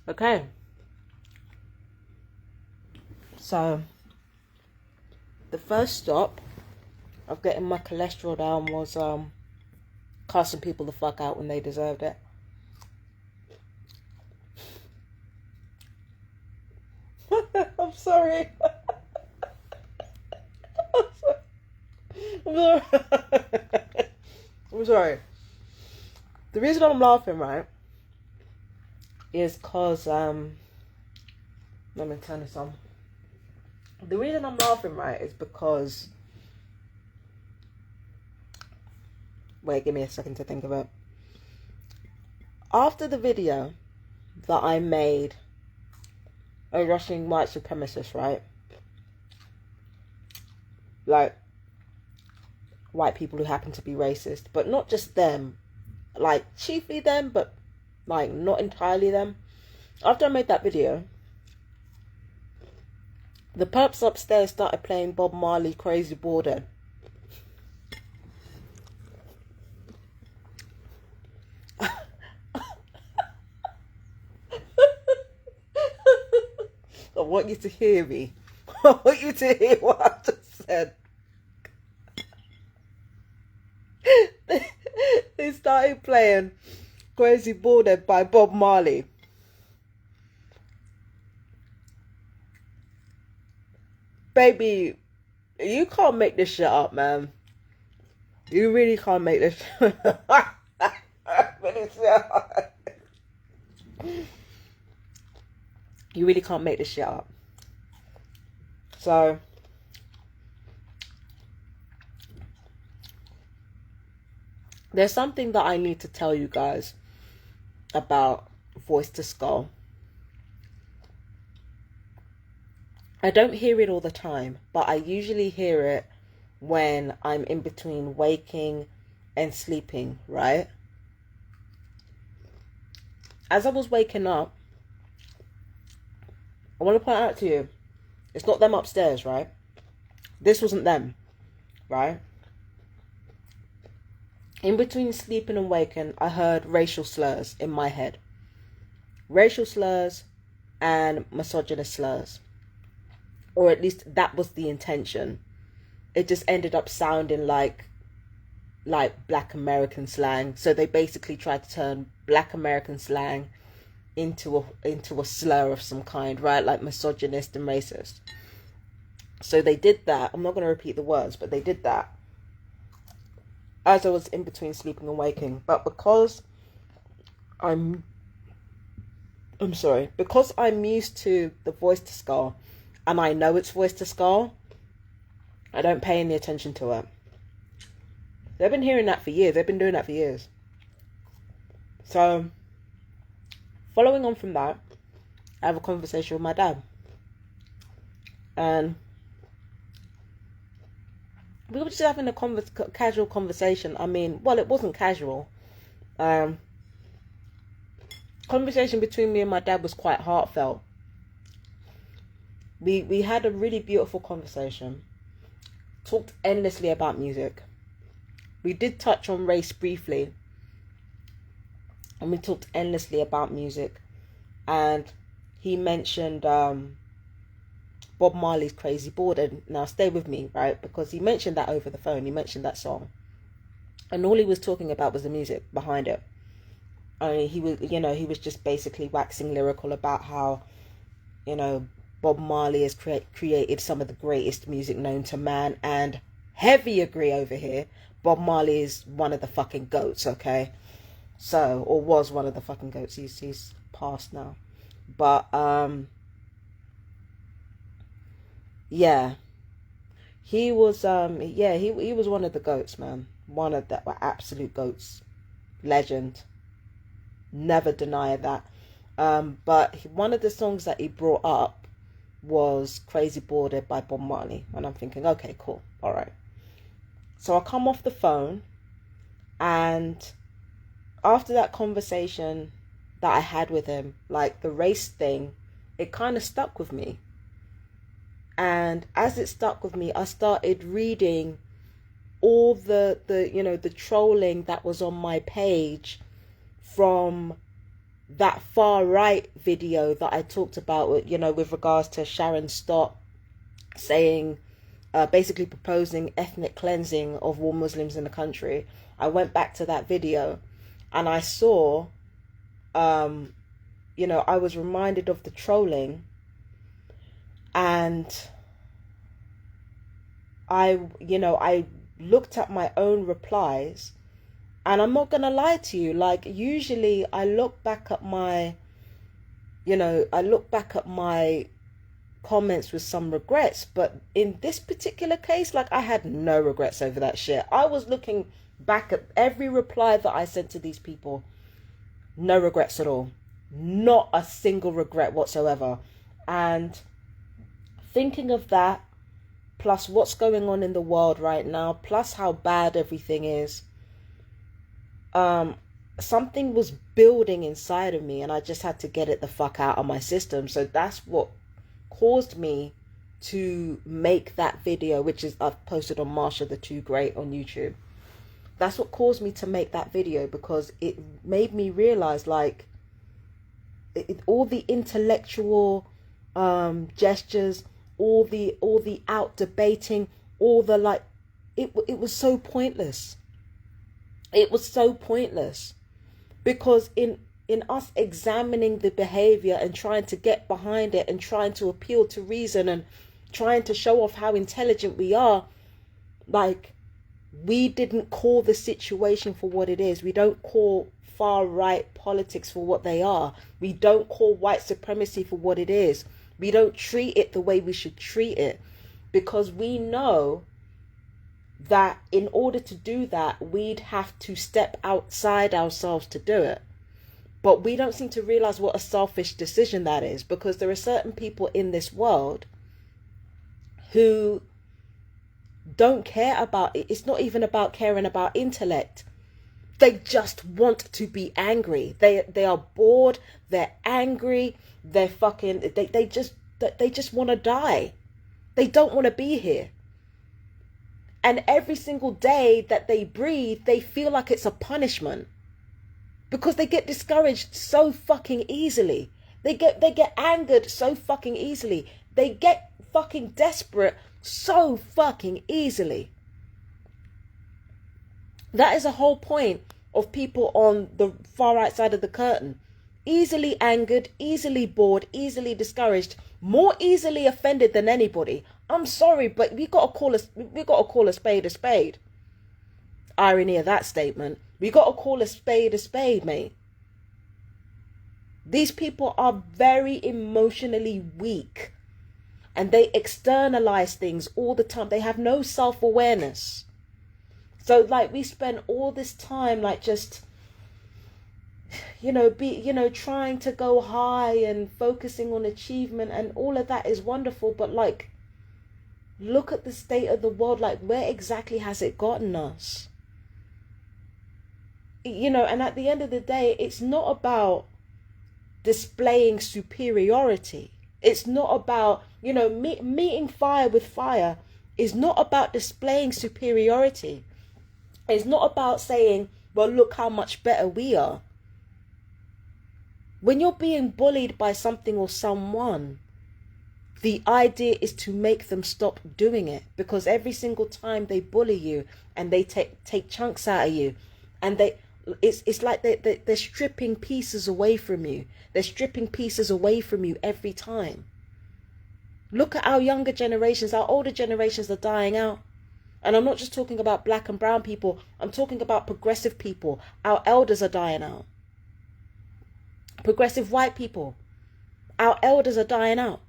Okay. So, the first stop of getting my cholesterol down was cussing people the fuck out when they deserved it. I'm sorry. I'm sorry. I'm sorry. The reason I'm laughing, right, is because let me turn this on. The reason I'm laughing, right, is because, wait, give me a second to think of it. After the video that I made of rushing white supremacists, right, like white people who happen to be racist, but not just them, like chiefly them, but like not entirely them. After I made that video, the perps upstairs started playing Bob Marley Crazy Border. I want you to hear me. I want you to hear what I just said. They started playing Crazy Border by Bob Marley. Baby, you can't make this shit up, man. You really can't make this shit up. You really can't make this shit up. So, there's something that I need to tell you guys about Voice to Skull. I don't hear it all the time, but I usually hear it when I'm in between waking and sleeping, right? As I was waking up, I want to point out to you, it's not them upstairs, right? This wasn't them, right? In between sleeping and waking, I heard racial slurs in my head. Racial slurs and misogynist slurs. Or at least that was the intention. It just ended up sounding like Black American slang. So they basically tried to turn Black American slang into a slur of some kind, right? Like misogynist and racist. So they did that. I'm not going to repeat the words, but they did that as I was in between sleeping and waking. But because I'm used to the Voice to Skull, and I know it's Voice to Skull, I don't pay any attention to it. They've been hearing that for years. They've been doing that for years. So, following on from that, I have a conversation with my dad. And we were just having a casual conversation. I mean, well, it wasn't casual. Conversation between me and my dad was quite heartfelt. We had a really beautiful conversation. Talked endlessly about music. We did touch on race briefly. And we talked endlessly about music. And he mentioned Bob Marley's Crazy Border. Now stay with me, right? Because he mentioned that over the phone. He mentioned that song. And all he was talking about was the music behind it. I mean, he was just basically waxing lyrical about how, Bob Marley has created some of the greatest music known to man, and heavy agree over here, Bob Marley is one of the fucking goats, okay? So, or was one of the fucking goats. He's passed now. But, yeah. He was, he was one of the goats, man. One of the absolute goats. Legend. Never deny that. But one of the songs that he brought up was Crazy Border by Bob Marley. And I'm thinking, okay, cool. All right. So I come off the phone, and after that conversation that I had with him, like the race thing, it kind of stuck with me. And as it stuck with me, I started reading all the trolling that was on my page from that far right video that I talked about, you know, with regards to Sharon Stott saying, basically proposing ethnic cleansing of all Muslims in the country. I went back to that video and I saw, you know, I was reminded of the trolling, and I looked at my own replies, and I'm not gonna lie to you, like, usually I look back at my comments with some regrets, but in this particular case, like, I had no regrets over that shit. I was looking back at every reply that I sent to these people, no regrets at all, not a single regret whatsoever. And thinking of that, plus what's going on in the world right now, plus how bad everything is, something was building inside of me, and I just had to get it the fuck out of my system. So that's what caused me to make that video, which is I've posted on Marsha the Too Great on YouTube. That's what caused me to make that video, because it made me realize, like, all the intellectual gestures, all the out debating, all the, like, it was so pointless. It was so pointless, because in us examining the behavior and trying to get behind it and trying to appeal to reason and trying to show off how intelligent we are, like, we didn't call the situation for what it is. We don't call far right politics for what they are. We don't call white supremacy for what it is. We don't treat it the way we should treat it, because we know that in order to do that, we'd have to step outside ourselves to do it. But we don't seem to realize what a selfish decision that is, because there are certain people in this world who don't care about it. It's not even about caring about intellect. They just want to be angry. They are bored. They're angry. They're fucking. They just want to die. They don't want to be here. And every single day that they breathe, they feel like it's a punishment, because they get discouraged so fucking easily. They get angered so fucking easily. They get fucking desperate so fucking easily. That is the whole point of people on the far right side of the curtain. Easily angered, easily bored, easily discouraged, more easily offended than anybody. I'm sorry, but we gotta call a spade a spade. Irony of that statement. We gotta call a spade, mate. These people are very emotionally weak, and they externalize things all the time. They have no self-awareness. So, like, we spend all this time, like, just, trying to go high and focusing on achievement, and all of that is wonderful, but, like, look at the state of the world. Like, where exactly has it gotten us? And at the end of the day, it's not about displaying superiority. It's not about, meeting fire with fire is not about displaying superiority. It's not about saying, well, look how much better we are. When you're being bullied by something or someone, the idea is to make them stop doing it, because every single time they bully you and they take chunks out of you, and it's like they're stripping pieces away from you. They're stripping pieces away from you every time. Look at our younger generations. Our older generations are dying out. And I'm not just talking about black and brown people. I'm talking about progressive people. Our elders are dying out. Progressive white people. Our elders are dying out.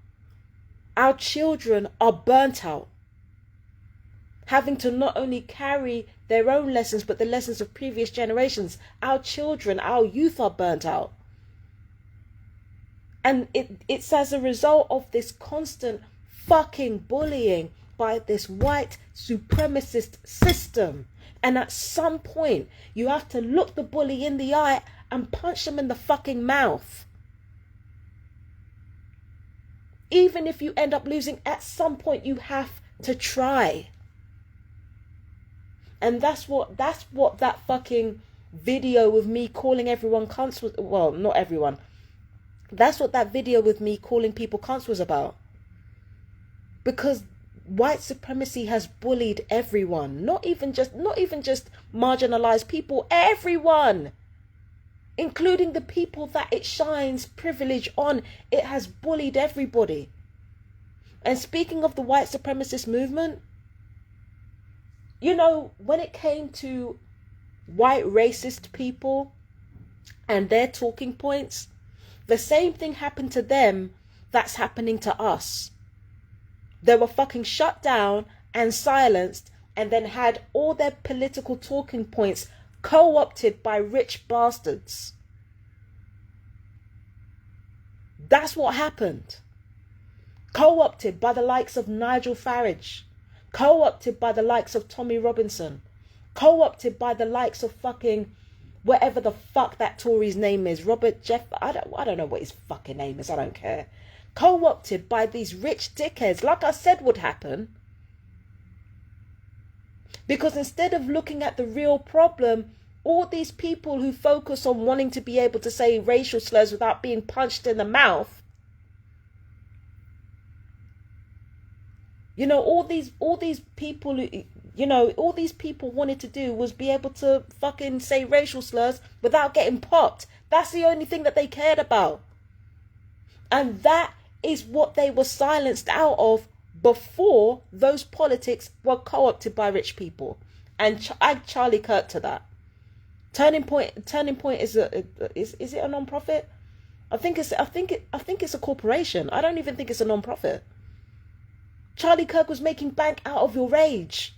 Our children are burnt out, having to not only carry their own lessons, but the lessons of previous generations. Our children, our youth are burnt out. And it's as a result of this constant fucking bullying by this white supremacist system. And at some point, you have to look the bully in the eye and punch them in the fucking mouth. Even if you end up losing, at some point you have to try. And that's what that fucking video with me calling everyone cunts was, well, not everyone. That's what that video with me calling people cunts was about. Because white supremacy has bullied everyone, not even just marginalized people, everyone, including the people that it shines privilege on. It has bullied everybody. And speaking of the white supremacist movement, you know, when it came to white racist people and their talking points, the same thing happened to them that's happening to us. They were fucking shut down and silenced, and then had all their political talking points co-opted by rich bastards. That's what happened. Co-opted by the likes of Nigel Farage. Co-opted by the likes of Tommy Robinson. Co-opted by the likes of fucking whatever the fuck that Tory's name is. Robert Jeff, I don't know what his fucking name is. I don't care. Co-opted by these rich dickheads, like I said would happen. Because instead of looking at the real problem, all these people who focus on wanting to be able to say racial slurs without being punched in the mouth, you know, all these people who, you know, all these people wanted to do was be able to fucking say racial slurs without getting popped. That's the only thing that they cared about. And that is what they were silenced out of before those politics were co-opted by rich people. And add Charlie Kirk to that. Turning Point is it a non-profit? I think it's a corporation. I don't even think it's a non-profit. Charlie Kirk was making bank out of your rage.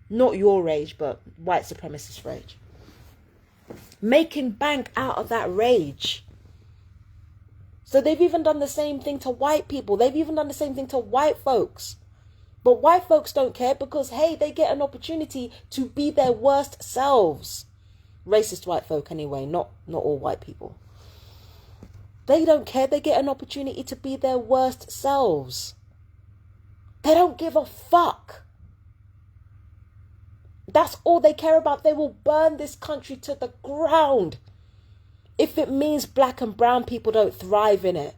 Not your rage, but white supremacist rage. Making bank out of that rage. So they've even done the same thing to white people. They've even done the same thing to white folks. But white folks don't care because, hey, they get an opportunity to be their worst selves. Racist white folk anyway, not all white people. They don't care. They get an opportunity to be their worst selves. They don't give a fuck. That's all they care about. They will burn this country to the ground if it means black and brown people don't thrive in it.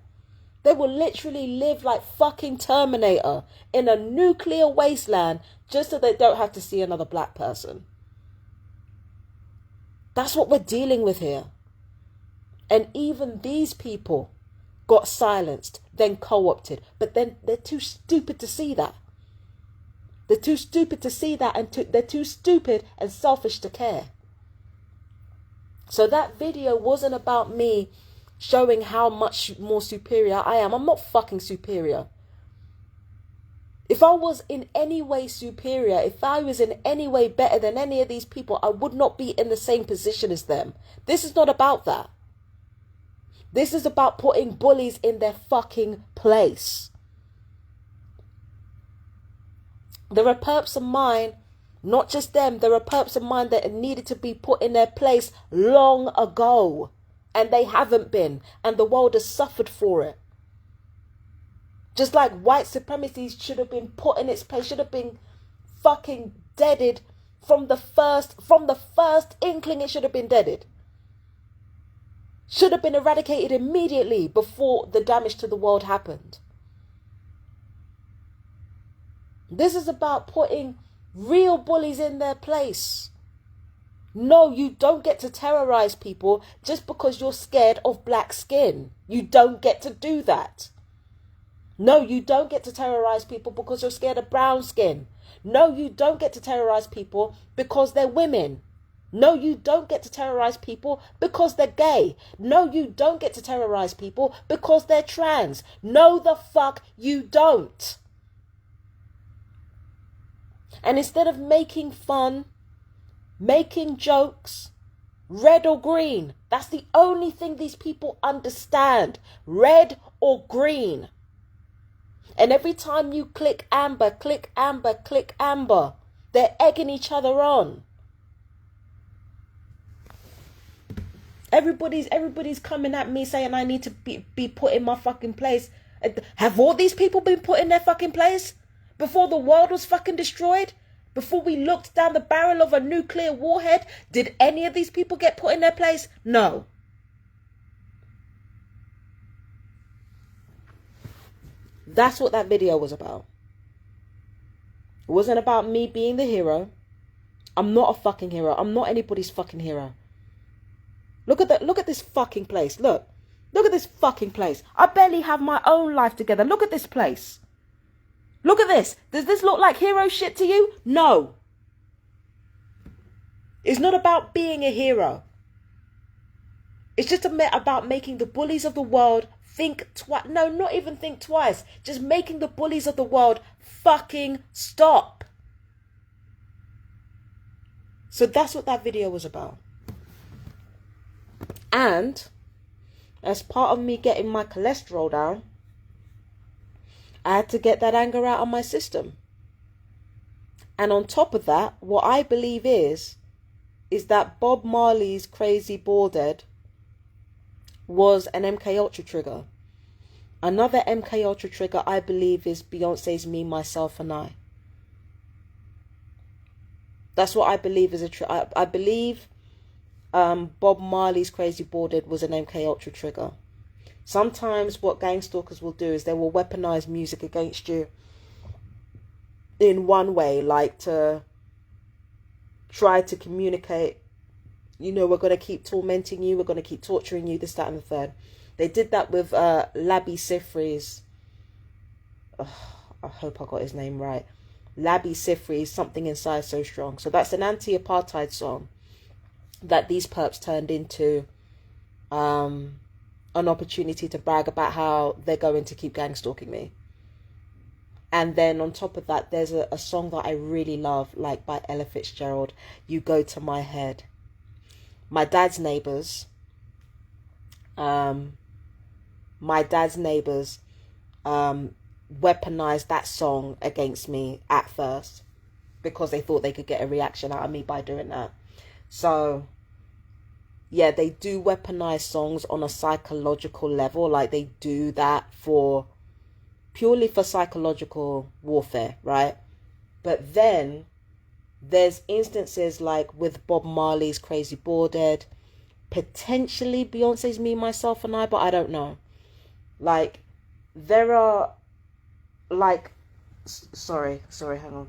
They will literally live like fucking Terminator in a nuclear wasteland just so they don't have to see another black person. That's what we're dealing with here. And even these people got silenced, then co-opted. But then they're too stupid to see that. They're too stupid to see that, and they're too stupid and selfish to care. So that video wasn't about me showing how much more superior I am. I'm not fucking superior. If I was in any way superior, if I was in any way better than any of these people, I would not be in the same position as them. This is not about that. This is about putting bullies in their fucking place. There are perps of mine, not just them, there are perps of mine that needed to be put in their place long ago. And they haven't been. And the world has suffered for it. Just like white supremacy should have been put in its place, should have been fucking deaded from the first inkling. It should have been deaded. Should have been eradicated immediately before the damage to the world happened. This is about putting real bullies in their place. No, you don't get to terrorize people just because you're scared of black skin. You don't get to do that. No, you don't get to terrorize people because you're scared of brown skin. No, you don't get to terrorize people because they're women. No, you don't get to terrorize people because they're gay. No, you don't get to terrorize people because they're trans. No, the fuck you don't. And instead of making fun, making jokes, red or green, that's the only thing these people understand. Red or green. And every time you click amber, click amber, click amber, they're egging each other on. Everybody's coming at me saying I need to be put in my fucking place. Have all these people been put in their fucking place before the world was fucking destroyed? Before we looked down the barrel of a nuclear warhead, did any of these people get put in their place? No. That's what that video was about. It wasn't about me being the hero. I'm not a fucking hero. I'm not anybody's fucking hero. Look at this fucking place. Look at this fucking place. I barely have my own life together. Look at this place. Look at this. Does this look like hero shit to you? No. It's not about being a hero. It's just about making the bullies of the world think twice. No, not even think twice. Just making the bullies of the world fucking stop. So that's what that video was about. And as part of me getting my cholesterol down, I had to get that anger out of my system. And on top of that, what I believe is that Bob Marley's Crazy Bald Head was an MK Ultra trigger. Another MK Ultra trigger, I believe, is Beyonce's Me, Myself and I. That's what I believe is a trigger. I believe Bob Marley's Crazy Bald Head was an MK Ultra trigger. Sometimes what gang stalkers will do is they will weaponize music against you in one way, like to try to communicate, you know, we're going to keep tormenting you, we're going to keep torturing you, this, that and the third. They did that with Labi Siffre's, I hope I got his name right, Labi Siffre's Something Inside So Strong. So that's an anti-apartheid song that these perps turned into an opportunity to brag about how they're going to keep gang stalking me. And then on top of that, there's a song that I really love, like by Ella Fitzgerald, You Go to My Head. My dad's neighbours weaponized that song against me at first because they thought they could get a reaction out of me by doing that. So yeah, they do weaponize songs on a psychological level. Like they do that purely for psychological warfare, right? But then there's instances like with Bob Marley's Crazy Bald Head, potentially Beyonce's Me, Myself and I, but I don't know. Like there are like, sorry, hang on.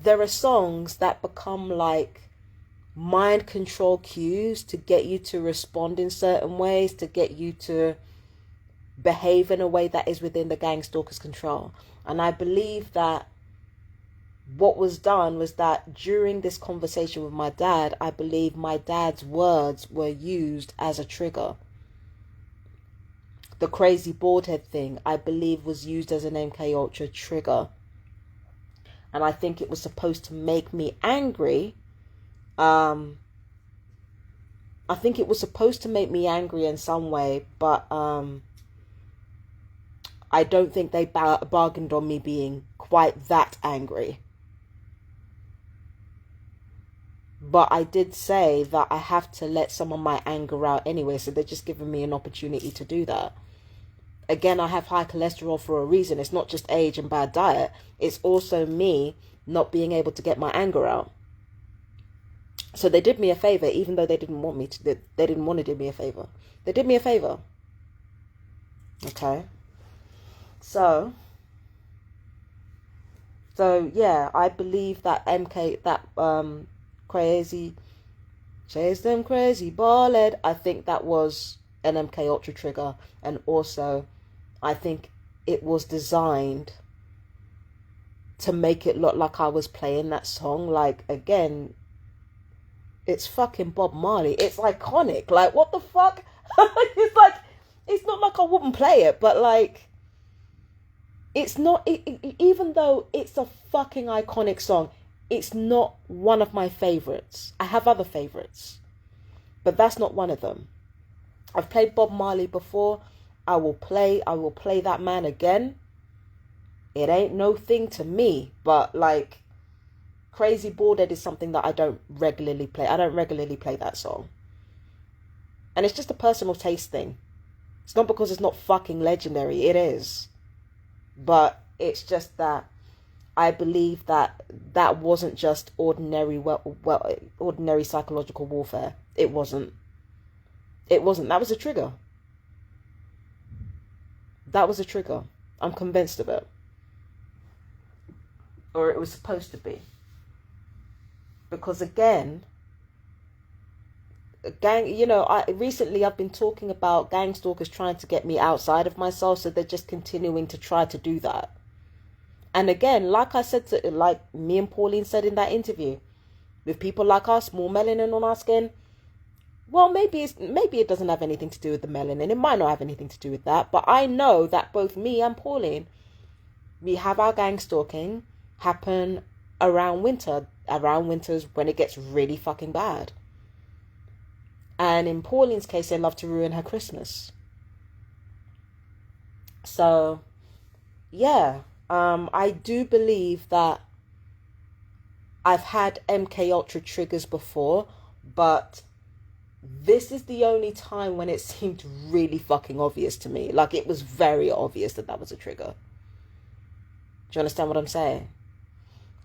There are songs that become like mind control cues to get you to respond in certain ways, to get you to behave in a way that is within the gang stalker's control. And I believe that what was done was that during this conversation with my dad, I believe my dad's words were used as a trigger. The Crazy Bald Head thing, I believe, was used as an MK Ultra trigger. And I think it was supposed to make me angry. I think it was supposed to make me angry in some way, but I don't think they bargained on me being quite that angry. But I did say that I have to let some of my anger out anyway, so they're just giving me an opportunity to do that. Again, I have high cholesterol for a reason. It's not just age and bad diet. It's also me not being able to get my anger out. So they did me a favor, even though they didn't want me to. They didn't want to do me a favor. They did me a favor. Okay. So yeah, I believe that crazy, chase them crazy bald head, I think that was an MK Ultra trigger, and also I think it was designed to make it look like I was playing that song. Like, again, it's fucking Bob Marley. It's iconic. Like, what the fuck? It's like, it's not like I wouldn't play it, but like, it's not, even though it's a fucking iconic song, it's not one of my favorites. I have other favorites, but that's not one of them. I've played Bob Marley before. I will play that man again. It ain't no thing to me, but like, Crazy Bald Head is something that I don't regularly play. I don't regularly play that song. And it's just a personal taste thing. It's not because it's not fucking legendary. It is. But it's just that I believe that that wasn't just ordinary ordinary psychological warfare. It wasn't. It wasn't. That was a trigger. That was a trigger. I'm convinced of it. Or it was supposed to be. Because again, gang, you know, recently I've been talking about gang stalkers trying to get me outside of myself, so they're just continuing to try to do that. And again, like I said, like me and Pauline said in that interview, with people like us, more melanin on our skin, well, maybe it doesn't have anything to do with the melanin. It might not have anything to do with that. But I know that both me and Pauline, we have our gang stalking happen around winter. Around winters when it gets really fucking bad. And in Pauline's case, they love to ruin her Christmas. So, yeah. I do believe that I've had MK Ultra triggers before, but this is the only time when it seemed really fucking obvious to me. Like, it was very obvious that that was a trigger. Do you understand what I'm saying?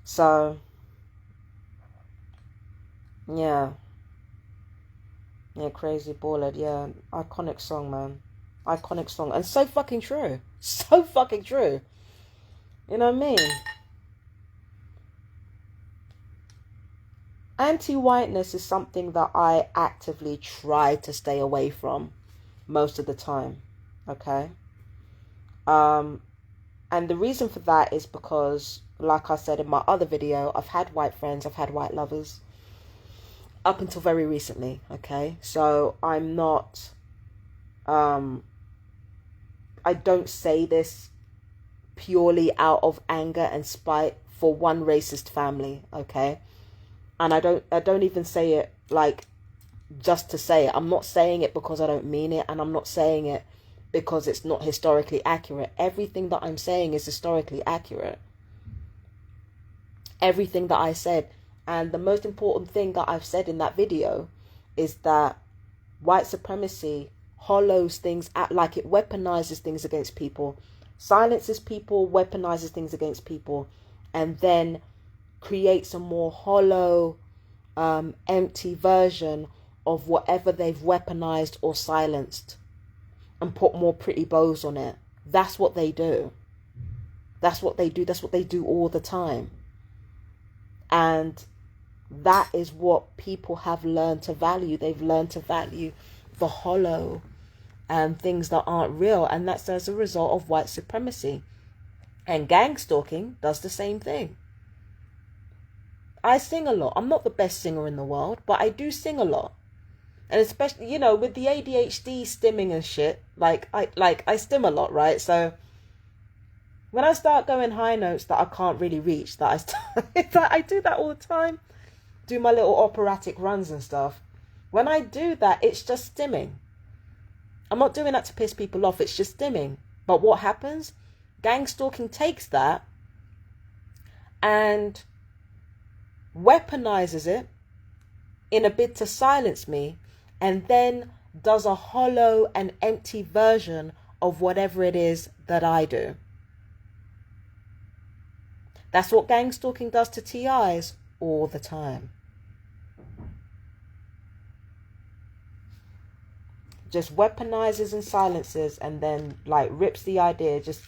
So, yeah. Yeah, Crazy Ballad. Yeah, iconic song, man. Iconic song. And so fucking true. So fucking true. You know what I mean? Anti-whiteness is something that I actively try to stay away from most of the time. Okay? And the reason for that is because, like I said in my other video, I've had white friends, I've had white lovers. Up until very recently, okay? So I'm not, I don't say this purely out of anger and spite for one racist family, okay? And I don't even say it like just to say it. I'm not saying it because I don't mean it, and I'm not saying it because it's not historically accurate. Everything that I'm saying is historically accurate. Everything that I said. And the most important thing that I've said in that video is that white supremacy hollows things out, like it weaponizes things against people, silences people, weaponizes things against people, and then creates a more hollow, empty version of whatever they've weaponized or silenced and put more pretty bows on it. That's what they do. That's what they do. That's what they do all the time. And that is what people have learned to value. They've learned to value the hollow and things that aren't real. And that's as a result of white supremacy. And gang stalking does the same thing. I sing a lot. I'm not the best singer in the world, but I do sing a lot. And especially, you know, with the ADHD stimming and shit, I stim a lot, right? So when I start going high notes that I can't really reach, I do that all the time. Do my little operatic runs and stuff. When I do that, it's just stimming. I'm not doing that to piss people off. It's just stimming. But what happens? Gang stalking takes that and weaponizes it in a bid to silence me, and then does a hollow and empty version of whatever it is that I do. That's what gang stalking does to TIs all the time. Just weaponizes and silences, and then like rips the idea, just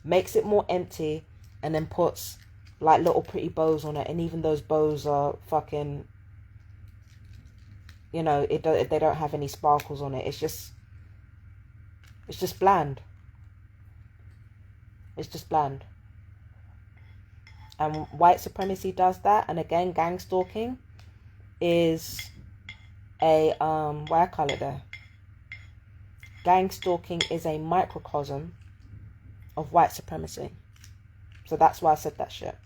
makes it more empty, and then puts like little pretty bows on it. And even those bows are fucking, you know, they don't have any sparkles on it. It's just bland. It's just bland. And white supremacy does that. And again, gang stalking is a what I call it there. Gang stalking is a microcosm of white supremacy. So that's why I said that shit.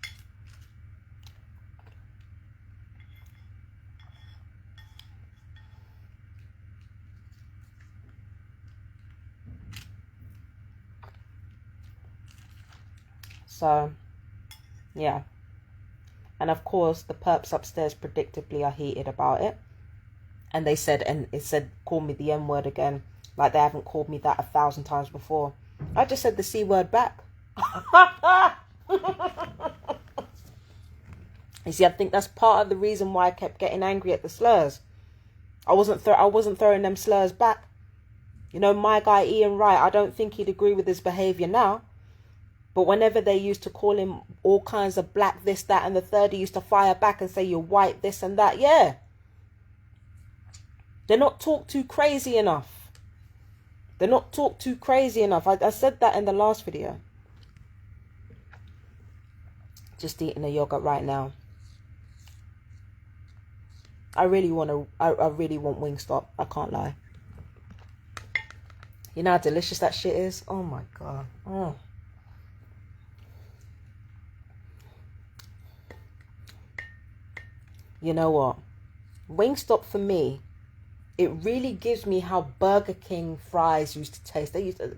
So, yeah. And of course, the perps upstairs predictably are heated about it. And they said, and it said, call me the N word again. Like they haven't called me that 1,000 times before. I just said the C word back. You see, I think that's part of the reason why I kept getting angry at the slurs. I wasn't throwing them slurs back. You know, my guy Ian Wright, I don't think he'd agree with his behaviour now. But whenever they used to call him all kinds of black, this, that, and the third, he used to fire back and say, you're white, this and that. Yeah. They're not talked too crazy enough. They're not talked too crazy enough. I said that in the last video. Just eating a yogurt right now. I really want Wingstop. I can't lie. You know how delicious that shit is? Oh my God. Oh. You know what? Wingstop for me, it really gives me how Burger King fries used to taste. They used to...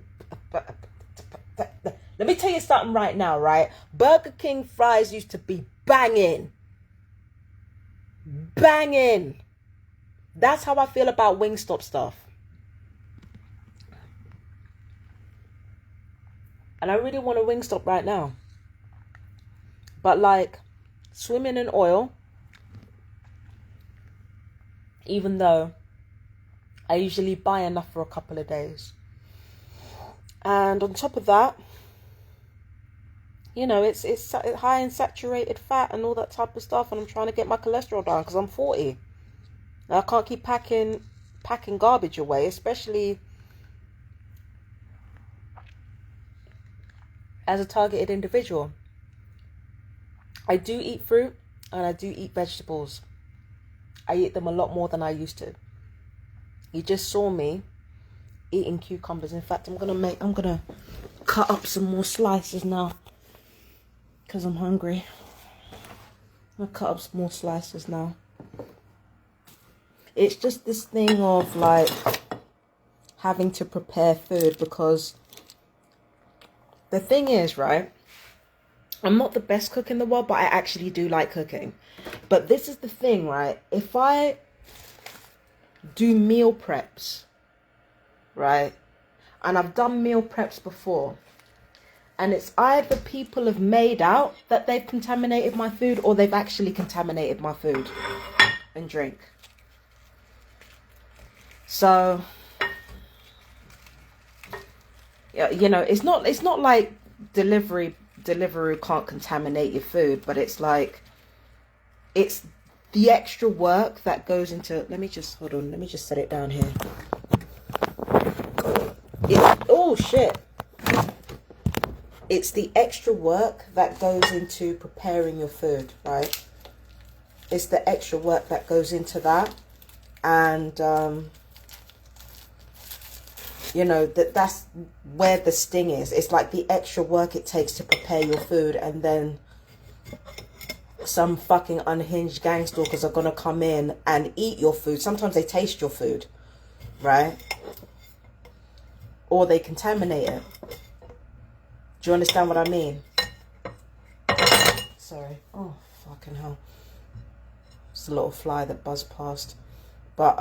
Let me tell you something right now, right? Burger King fries used to be banging. Banging. That's how I feel about Wingstop stuff. And I really want a Wingstop right now. But like, swimming in oil, even though I usually buy enough for a couple of days. And on top of that, you know, it's high in saturated fat and all that type of stuff. And I'm trying to get my cholesterol down because I'm 40. Now, I can't keep packing garbage away, especially as a targeted individual. I do eat fruit and I do eat vegetables. I eat them a lot more than I used to. You just saw me eating cucumbers. In fact, I'm gonna cut up some more slices now because I'm hungry. I'll cut up some more slices now. It's just this thing of like having to prepare food, because the thing is, right, I'm not the best cook in the world, but I actually do like cooking. But this is the thing, right? If I do meal preps, right, and I've done meal preps before, and it's either people have made out that they've contaminated my food or they've actually contaminated my food and drink. So, yeah, you know, it's not like Deliveroo can't contaminate your food, but it's like, it's the extra work that goes into, let me just set it down here. Oh shit. It's the extra work that goes into preparing your food, right? It's the extra work that goes into that. And, you know, that's where the sting is. It's like the extra work it takes to prepare your food, and then some fucking unhinged gang stalkers are going to come in and eat your food. Sometimes they taste your food, right? Or they contaminate it. Do you understand what I mean? Sorry. Oh, fucking hell. It's a little fly that buzzed past. But,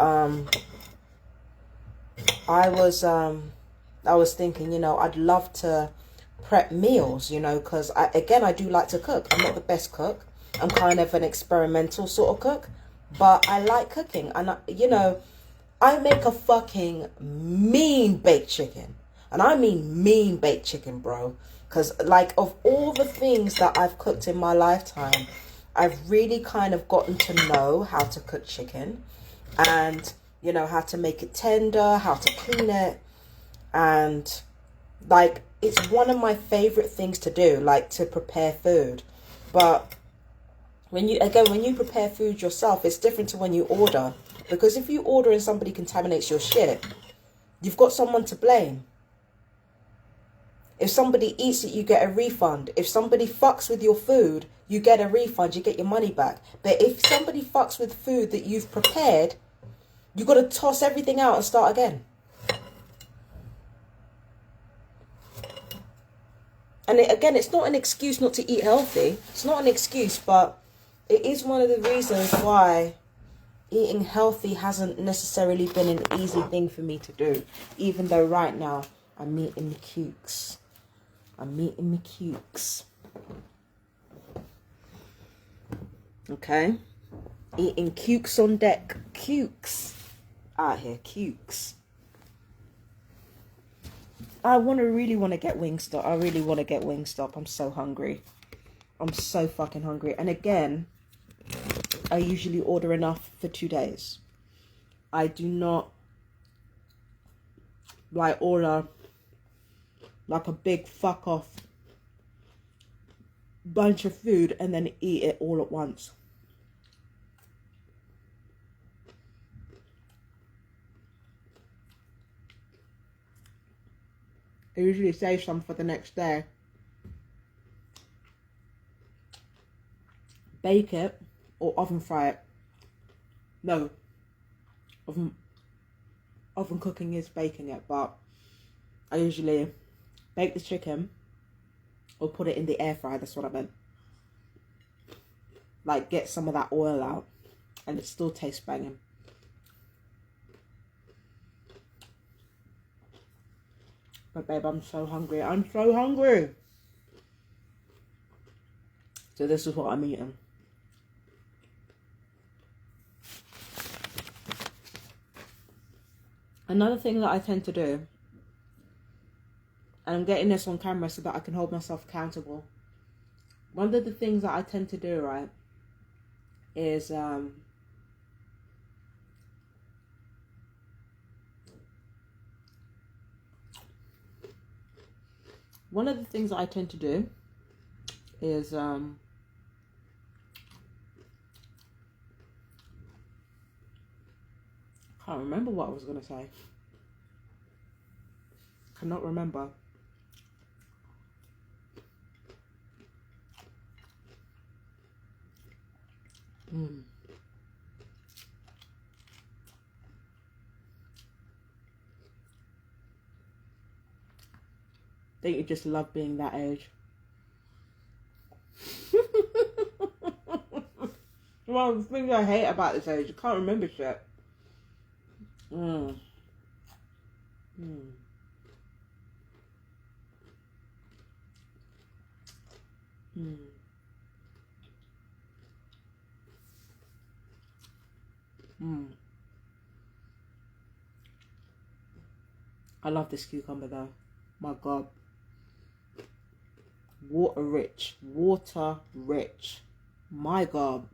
I was thinking, you know, I'd love to prep meals, you know, because I do like to cook. I'm not the best cook. I'm kind of an experimental sort of cook, but I like cooking. And, you know, I make a fucking mean baked chicken. And I mean mean baked chicken, bro. Because, like, of all the things that I've cooked in my lifetime, I've really kind of gotten to know how to cook chicken. And, you know, how to make it tender, how to clean it. And, like, it's one of my favorite things to do, like, to prepare food. But when you prepare food yourself, it's different to when you order. Because if you order and somebody contaminates your shit, you've got someone to blame. If somebody eats it, you get a refund. If somebody fucks with your food, you get a refund, you get your money back. But if somebody fucks with food that you've prepared, you got to toss everything out and start again. And again, it's not an excuse not to eat healthy. It's not an excuse, but it is one of the reasons why eating healthy hasn't necessarily been an easy thing for me to do. Even though right now, I'm eating the cukes. I'm eating the cukes. Okay. Eating cukes on deck. Cukes. Out here, cukes. I really want to get Wingstop. I really want to get Wingstop. I'm so hungry. I'm so fucking hungry. And again, I usually order enough for 2 days. I do not like order like a big fuck off bunch of food and then eat it all at once. I usually save some for the next day. Bake it or oven fry it. No, oven cooking is baking it, but I usually bake the chicken or put it in the air fryer. That's what I meant. Like, get some of that oil out and it still tastes banging. But babe, I'm so hungry. I'm so hungry. So this is what I'm eating. Another thing that I tend to do, and I'm getting this on camera so that I can hold myself accountable. One of the things that I tend to do, right, is one of the things that I tend to do is can't remember what I was gonna say. Cannot remember. I think you just love being that age. Well, the thing I hate about this age, I can't remember shit. I love this cucumber though. My God. Water rich. Water rich. My God.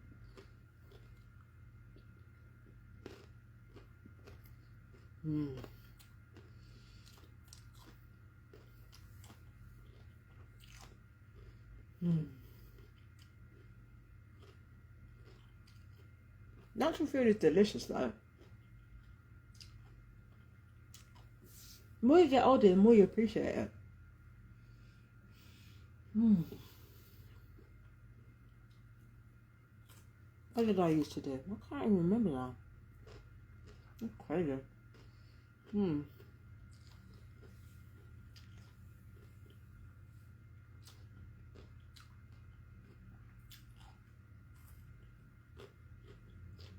Natural food is delicious though. The more you get older, the more you appreciate it. What did I used to do? I can't even remember now. That's crazy. Does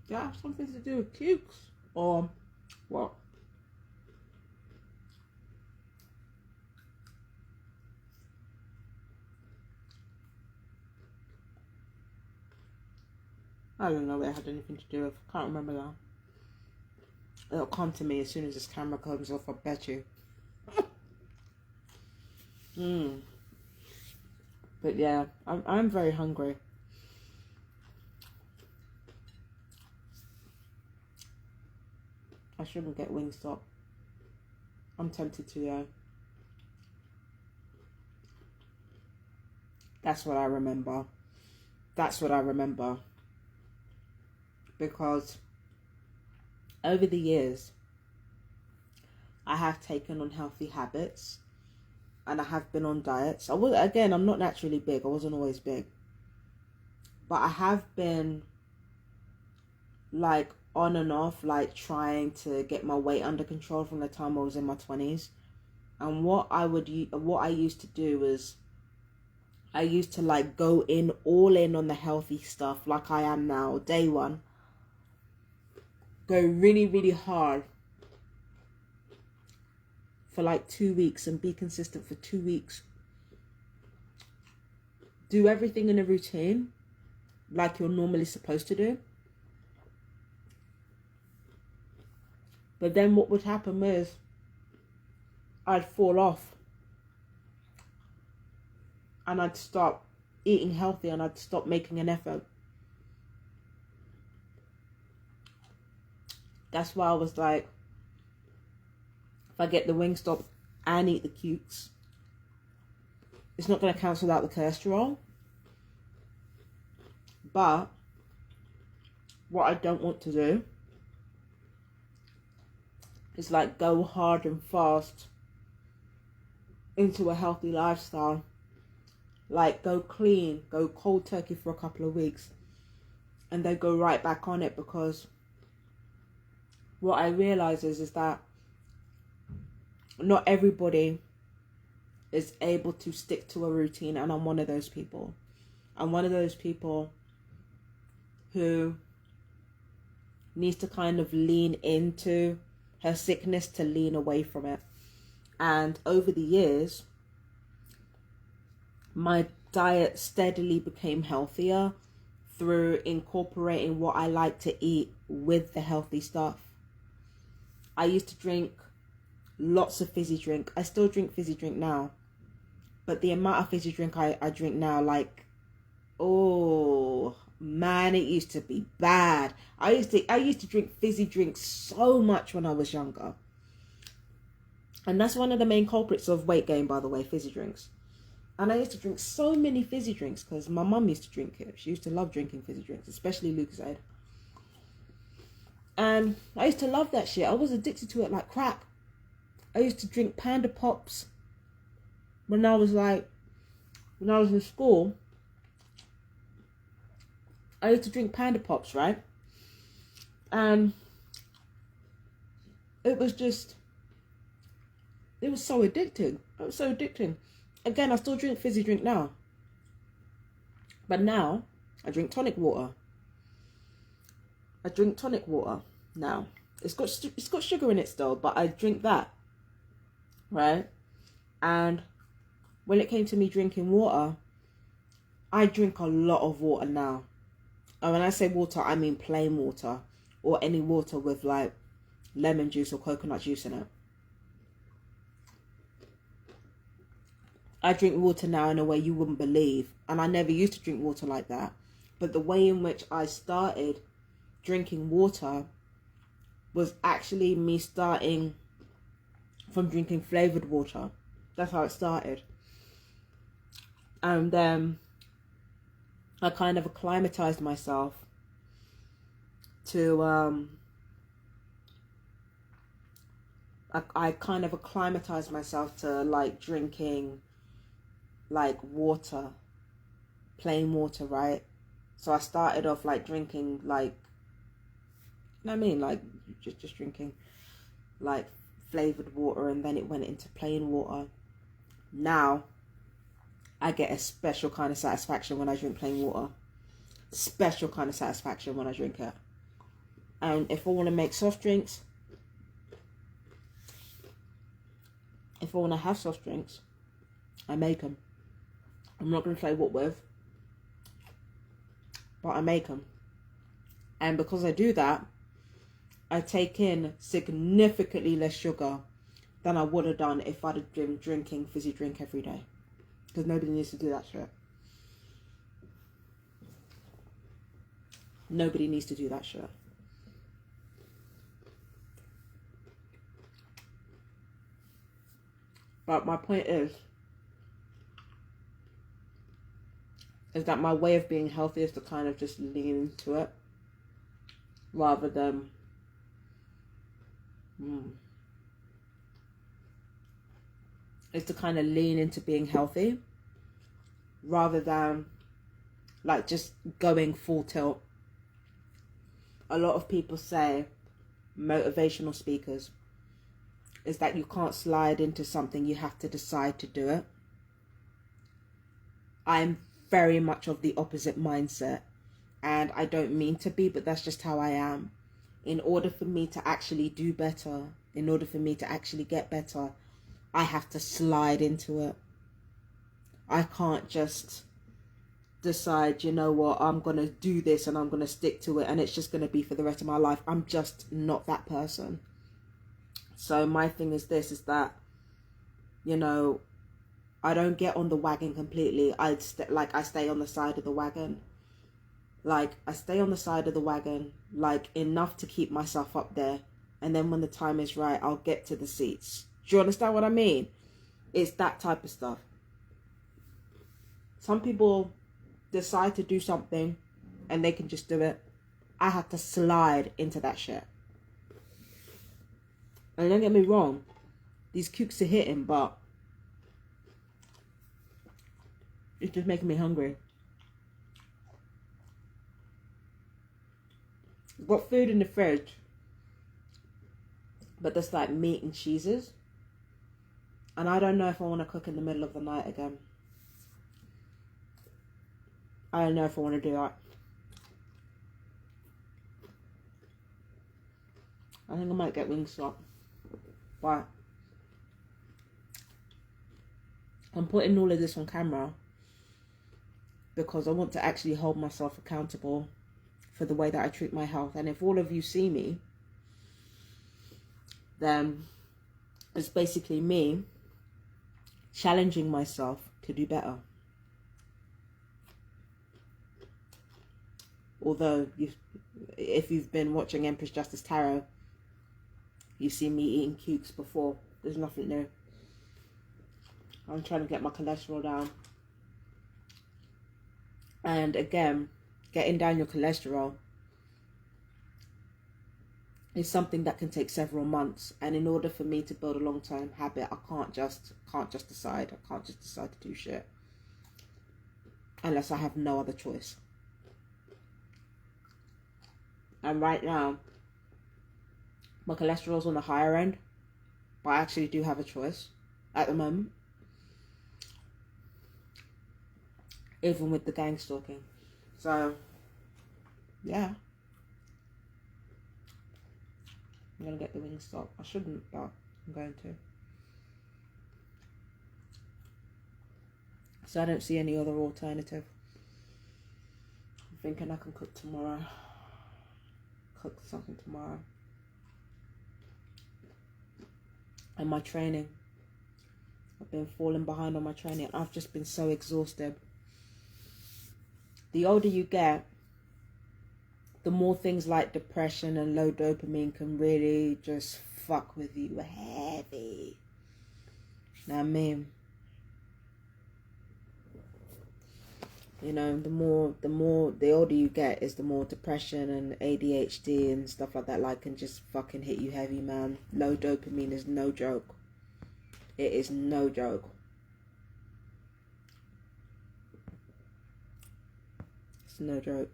that have something to do with cukes? Or what? I don't know if it had anything to do with. Can't remember now. It'll come to me as soon as this camera comes off, I bet you. But yeah, I'm very hungry. I shouldn't get Wingstop. I'm tempted to though. That's what I remember. That's what I remember. Because over the years, I have taken on healthy habits and I have been on diets. I'm not naturally big. I wasn't always big. But I have been like on and off, like trying to get my weight under control from the time I was in my 20s. And what I used to do was I used to like go all in on the healthy stuff like I am now, day one. Go really, really hard for like 2 weeks and be consistent for 2 weeks. Do everything in a routine. like you're normally supposed to do. But then what would happen is I'd fall off and I'd stop eating healthy and I'd stop making an effort. That's why I was like, if I get the Wingstop and eat the cukes, it's not going to cancel out the cholesterol. But what I don't want to do is like go hard and fast into a healthy lifestyle. Like go clean, go cold turkey for a couple of weeks, and then go right back on it, because what I realize is that not everybody is able to stick to a routine, and I'm one of those people. I'm one of those people who needs to kind of lean into her sickness to lean away from it. And over the years, my diet steadily became healthier through incorporating what I like to eat with the healthy stuff. I used to drink lots of fizzy drink. I still drink fizzy drink now. But the amount of fizzy drink I drink now, like, oh man, it used to be bad. I used to drink fizzy drinks so much when I was younger. And that's one of the main culprits of weight gain, by the way, fizzy drinks. And I used to drink so many fizzy drinks because my mum used to drink it. She used to love drinking fizzy drinks, especially Lucozade. And I used to love that shit. I was addicted to it like crack. I used to drink Panda Pops when I was in school. I used to drink Panda Pops, right? And it was so addicting. It was so addicting. Again, I still drink fizzy drink now. But now, I drink tonic water. I drink tonic water now. It's got sugar in it still, but I drink that. Right? And when it came to me drinking water, I drink a lot of water now. And when I say water, I mean plain water. Or any water with like lemon juice or coconut juice in it. I drink water now in a way you wouldn't believe. And I never used to drink water like that. But the way in which I started drinking water was actually me starting from drinking flavoured water. That's how it started. And then I kind of acclimatized myself to I kind of acclimatized myself to like drinking like water, plain water, right? So I started off like drinking like, you know what I mean, like just drinking like flavored water, and then it went into plain water. Now I get a special kind of satisfaction when I drink plain water. Special kind of satisfaction when I drink it. And if I want to make soft drinks, if I want to have soft drinks, I make them. I'm not going to say what with, but I make them. And because I do that, I take in significantly less sugar than I would have done if I'd have been drinking fizzy drink every day. Because nobody needs to do that shit. Nobody needs to do that shit. But my point is that my way of being healthy is to kind of just lean into it rather than is to kind of lean into being healthy rather than like just going full tilt. A lot of people say, motivational speakers, is that you can't slide into something, you have to decide to do it. I'm very much of the opposite mindset, and I don't mean to be, but that's just how I am. In order for me to actually do better, in order for me to actually get better, I have to slide into it. I can't just decide, you know what, I'm going to do this and I'm going to stick to it and it's just going to be for the rest of my life. I'm just not that person. So my thing is this, is that, you know, I don't get on the wagon completely. I stay on the side of the wagon. Like, I stay on the side of the wagon, like, enough to keep myself up there. And then when the time is right, I'll get to the seats. Do you understand what I mean? It's that type of stuff. Some people decide to do something and they can just do it. I had to slide into that shit. And don't get me wrong, these kooks are hitting, but it's just making me hungry. I've got food in the fridge, but there's like meat and cheeses. And I don't know if I want to cook in the middle of the night again. I don't know if I want to do that. I think I might get Wingstop. But I'm putting all of this on camera because I want to actually hold myself accountable for the way that I treat my health. And if all of you see me, then it's basically me challenging myself to do better. Although, if you've been watching Empress Justice Tarot, you've seen me eating cukes before. There's nothing new. I'm trying to get my cholesterol down. And again, getting down your cholesterol is something that can take several months. And in order for me to build a long-term habit, I can't just decide. I can't just decide to do shit unless I have no other choice. And right now, my cholesterol's on the higher end, but I actually do have a choice at the moment. Even with the gang stalking. So, yeah. I'm going to get the Wingstop. I shouldn't, but I'm going to. So I don't see any other alternative. I'm thinking I can cook tomorrow. Cook something tomorrow. And my training. I've been falling behind on my training. I've just been so exhausted. The older you get, the more things like depression and low dopamine can really just fuck with you heavy. You know what I mean? You know, the older you get is the more depression and ADHD and stuff like that can just fucking hit you heavy, man. Low dopamine is no joke. It is no joke. It's no joke.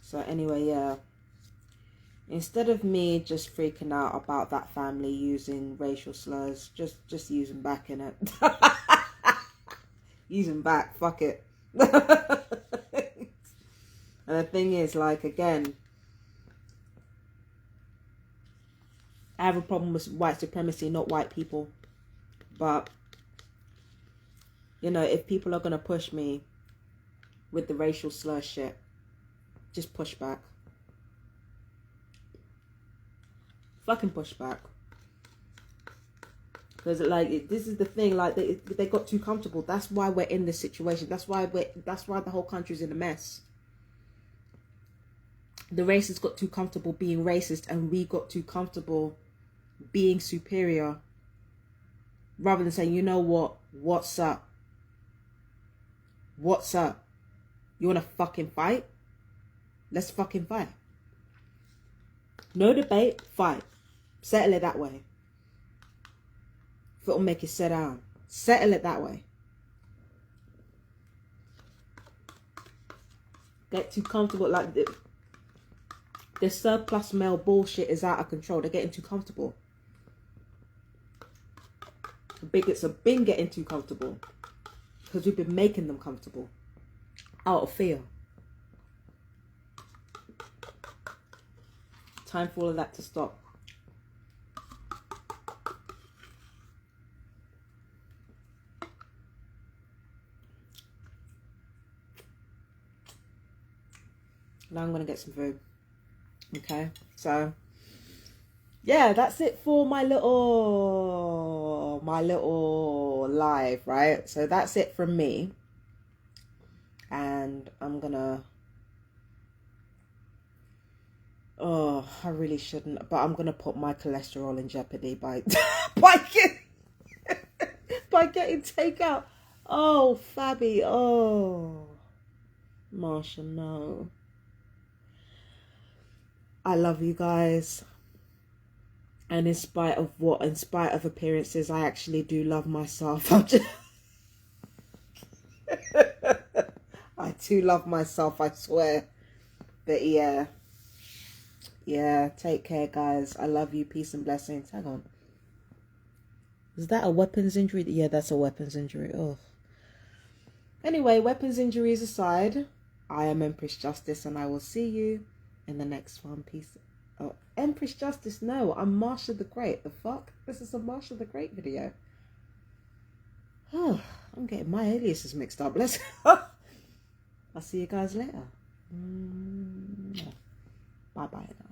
So anyway, yeah. Instead of me just freaking out about that family using racial slurs, just use them back in it. Use them back, fuck it. And the thing is, like, again, I have a problem with white supremacy, not white people. But, you know, if people are going to push me with the racial slur shit, just push back. Fucking push back. Because, like, this is the thing, like, they got too comfortable. That's why we're in this situation. That's why the whole country's in a mess. The racists got too comfortable being racist, and we got too comfortable being superior. Rather than saying, you know what? What's up? What's up? You want to fucking fight? Let's fucking fight. No debate, fight. Settle it that way. If it'll make you sit down, settle it that way. Get too comfortable. Like, the surplus male bullshit is out of control. They're getting too comfortable. The bigots have been getting too comfortable because we've been making them comfortable out of fear. Time for all of that to stop. Now I'm going to get some food. Okay, so yeah, that's it for my little live, right? So that's it from me. And I'm gonna, oh, I really shouldn't, but I'm gonna put my cholesterol in jeopardy by by getting takeout. Oh, Fabi, oh, Marsha, no. I love you guys. And in spite of appearances, I actually do love myself. I do love myself, I swear. But yeah, take care, guys. I love you. Peace and blessings. Hang on. Is that a weapons injury? Yeah, that's a weapons injury. Oh. Anyway, weapons injuries aside, I am Empress Justice, and I will see you in the next one. Peace. Oh, Empress Justice, no, I'm Marsha the Great. The fuck? This is a Marsha the Great video. Oh, I'm getting my aliases mixed up. Let's I'll see you guys later. Bye-bye now.